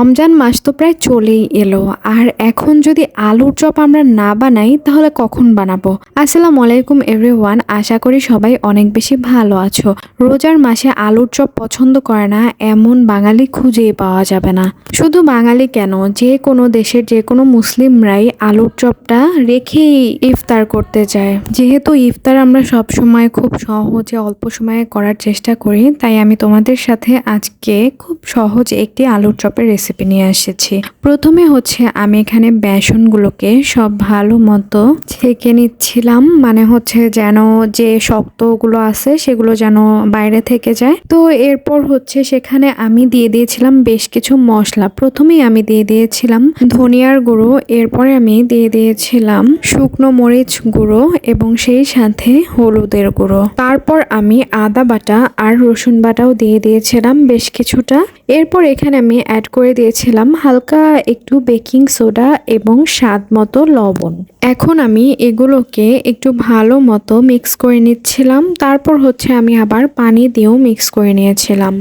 রমজান মাস তো প্রায় চলেই এলো, আর এখন যদি আলুর চপ আমরা না বানাই তাহলে কখন বানাবো? আসসালামু আলাইকুম এভরিওয়ান, আশা করি সবাই অনেক বেশি ভালো আছো। রোজার মাসে আলুর চপ পছন্দ করে না এমন বাঙালি খুঁজেই পাওয়া যাবে না। শুধু বাঙালি কেন, যে কোনো দেশের যে কোনো মুসলিমরাই আলুর চপটা রেখেই ইফতার করতে চায়। যেহেতু ইফতার আমরা সব সময় খুব সহজে অল্প সময়ে করার চেষ্টা করি, তাই আমি তোমাদের সাথে আজকে খুব সহজ একটি আলুর চপের রেসিপি নিয়ে এসেছি। প্রথমে হচ্ছে আমি এখানে বেসনগুলোকে সব ভালো মতো ছেঁকে নিচ্ছিলাম, মানে হচ্ছে যেন যে শক্তগুলো আছে সেগুলো যেন বাইরে থেকে যায়। তো এরপর হচ্ছে সেখানে আমি দিয়ে দিয়েছিলাম বেশ কিছু মশলা। প্রথমেই আমি দিয়ে দিয়েছিলাম ধনিয়ার গুঁড়ো, এরপরে আমি দিয়ে দিয়েছিলাম শুকনো মরিচ গুঁড়ো এবং সেই সাথে হলুদের গুঁড়ো। তারপর আমি আদা বাটা আর রসুন বাটাও দিয়ে দিয়েছিলাম বেশ কিছুটা। এরপর এখানে আমি অ্যাড করে দিয়েছিলাম হালকা একটু বেকিং সোডা এবং স্বাদ মতো লবণ। এখন আমি এগুলোকে একটু ভালো মতো মিক্স করে নিচ্ছিলাম। তারপর হচ্ছে আমি আবার পানি দিয়েও মিক্স করে নিয়েছিলাম।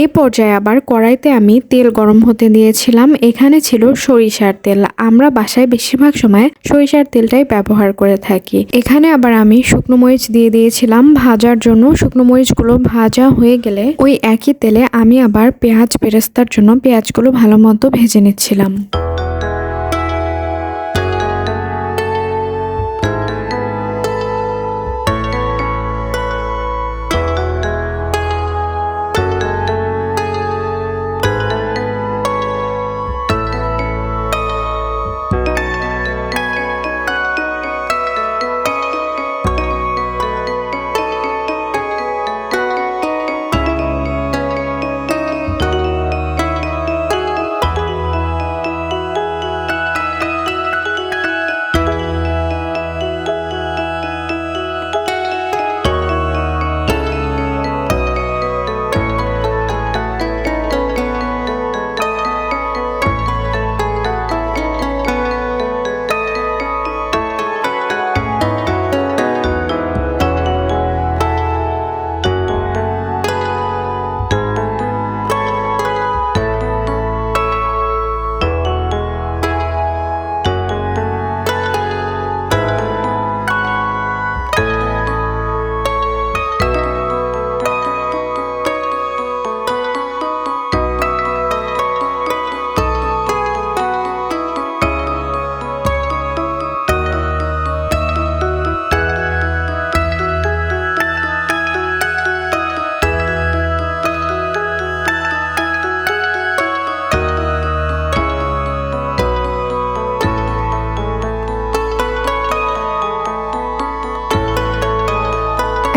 এই পর্যায়ে আবার কড়াইতে আমি তেল গরম হতে দিয়েছিলাম। এখানে ছিল সরিষার তেল। আমরা বাসায় বেশিরভাগ সময় সরিষার তেলটাই ব্যবহার করে থাকি। এখানে আবার আমি শুকনো মরিচ দিয়ে দিয়েছিলাম ভাজার জন্য। শুকনো মরিচগুলো ভাজা হয়ে গেলে ওই একই তেলে আমি আবার পেঁয়াজ বেরেস্তার জন্য পেঁয়াজগুলো ভালো মতো ভেজে নিচ্ছিলাম।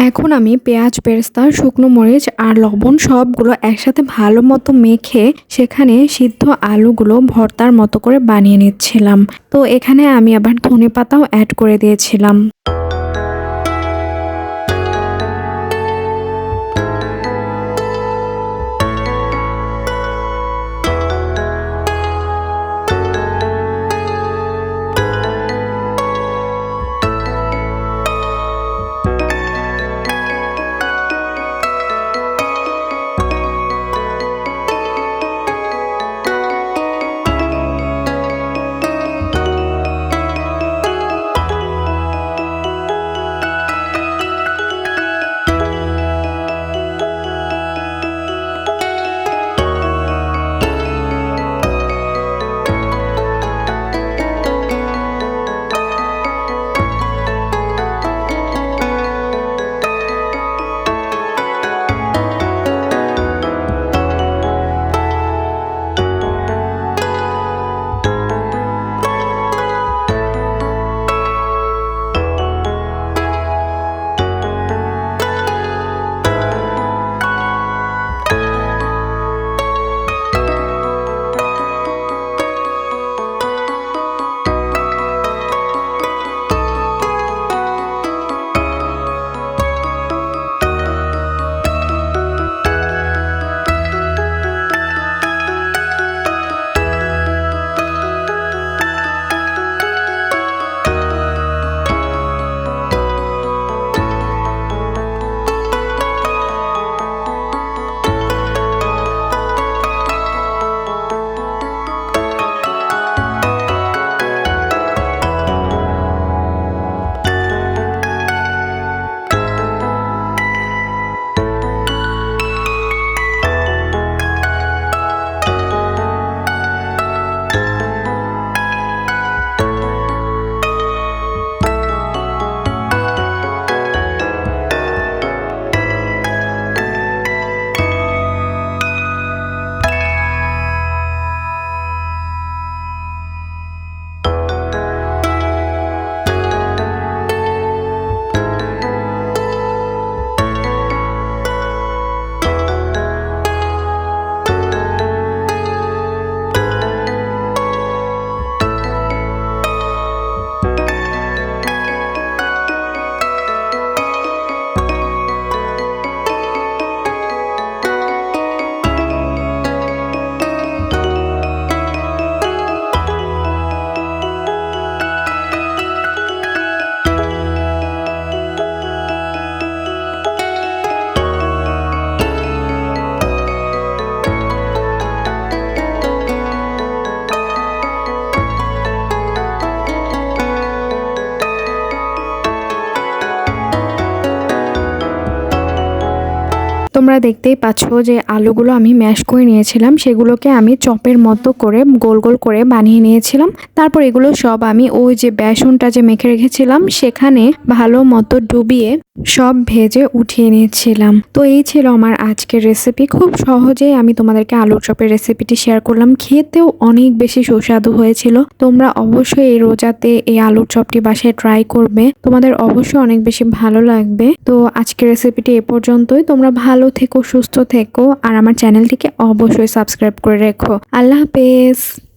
এখন আমি পেঁয়াজ, বেরেস্তা, শুকনো মরিচ আর লবণ সবগুলো একসাথে ভালো মতো মেখে সেখানে সিদ্ধ আলুগুলো ভর্তার মতো করে বানিয়ে নিচ্ছিলাম। তো এখানে আমি আবার ধনেপাতাও অ্যাড করে দিয়েছিলাম। তোমরা দেখতেই পাচ্ছ যে আলুগুলো আমি ম্যাশ করে নিয়েছিলাম, সেগুলোকে আমি চপের মতো করে গোল গোল করে বানিয়ে নিয়েছিলাম। তারপর এগুলো সব আমি ওই যে বেসনটা যে মেখে রেখেছিলাম সেখানে ভালো মতো ডুবিয়ে সব ভেজে উঠিয়ে নিয়েছিলাম। তো এই ছিল আমার আজকের রেসিপি। খুব সহজেই আমি তোমাদেরকে আলুর চপের রেসিপিটি শেয়ার করলাম। খেতেও অনেক বেশি সুস্বাদু হয়েছিল। তোমরা অবশ্যই এই রোজাতে এই আলুর চপটি বাসায় ট্রাই করবে, তোমাদের অবশ্যই অনেক বেশি ভালো লাগবে। তো আজকের রেসিপিটি এ পর্যন্তই। তোমরা ভালো থেকো, সুস্থ থেকো, আর আমার চ্যানেলটিকে অবশ্যই সাবস্ক্রাইব করে রেখো। আল্লাহ হাফেজ।